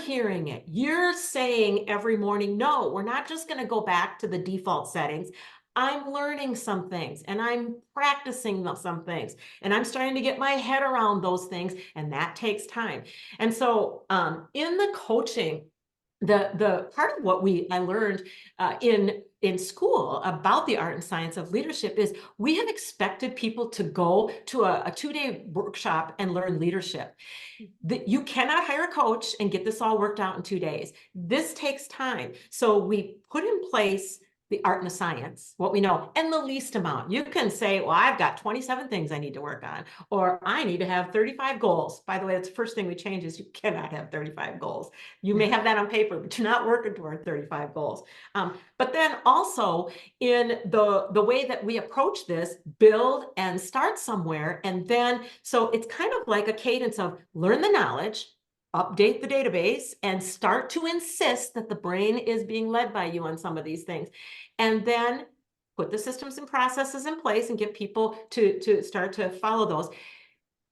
hearing it. You're saying every morning, no, we're not just going to go back to the default settings. I'm learning some things and I'm practicing some things and I'm starting to get my head around those things, and that takes time. And so in the coaching, the part of what I learned in school about the art and science of leadership is we have expected people to go to a 2-day workshop and learn leadership. That you cannot hire a coach and get this all worked out in 2 days. This takes time. So we put in place the art and the science, what we know, and the least amount. You can say, well, I've got 27 things I need to work on, or I need to have 35 goals. By the way, that's the first thing we change is you cannot have 35 goals. You may have that on paper, but you're not working toward 35 goals. But then also in the way that we approach this, build and start somewhere. And then, so it's kind of like a cadence of learn the knowledge, update the database, and start to insist that the brain is being led by you on some of these things. And then put the systems and processes in place and get people to start to follow those.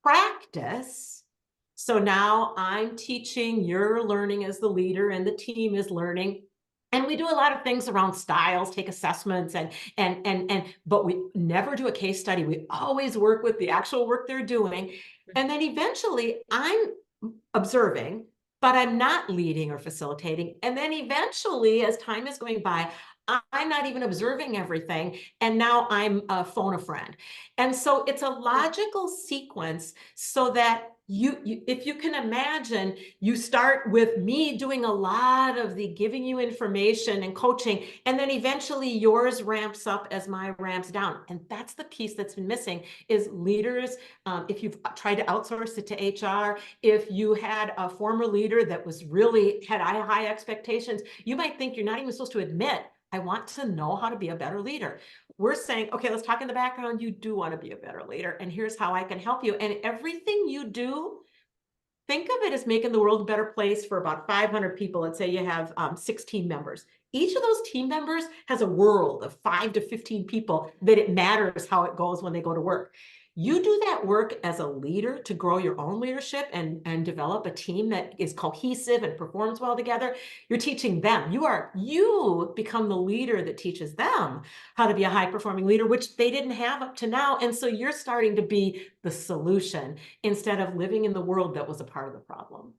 Practice. So now I'm teaching, you're learning as the leader, and the team is learning. And we do a lot of things around styles, take assessments, but we never do a case study. We always work with the actual work they're doing. And then eventually I'm observing, but I'm not leading or facilitating. And then eventually, as time is going by, I'm not even observing everything. And now I'm a phone a friend. And so it's a logical sequence so that if you can imagine, you start with me doing a lot of the giving you information and coaching, and then eventually yours ramps up as my ramps down. And that's the piece that's been missing is leaders. If you've tried to outsource it to HR, if you had a former leader that was really had high expectations, you might think you're not even supposed to admit, I want to know how to be a better leader. We're saying, okay, let's talk in the background. You do want to be a better leader, and here's how I can help you. And everything you do, think of it as making the world a better place for about 500 people. Let's say you have 6 team members. Each of those team members has a world of 5 to 15 people that it matters how it goes when they go to work. You do that work as a leader to grow your own leadership and develop a team that is cohesive and performs well together. You're teaching them. You become the leader that teaches them how to be a high-performing leader, which they didn't have up to now. And so you're starting to be the solution instead of living in the world that was a part of the problem.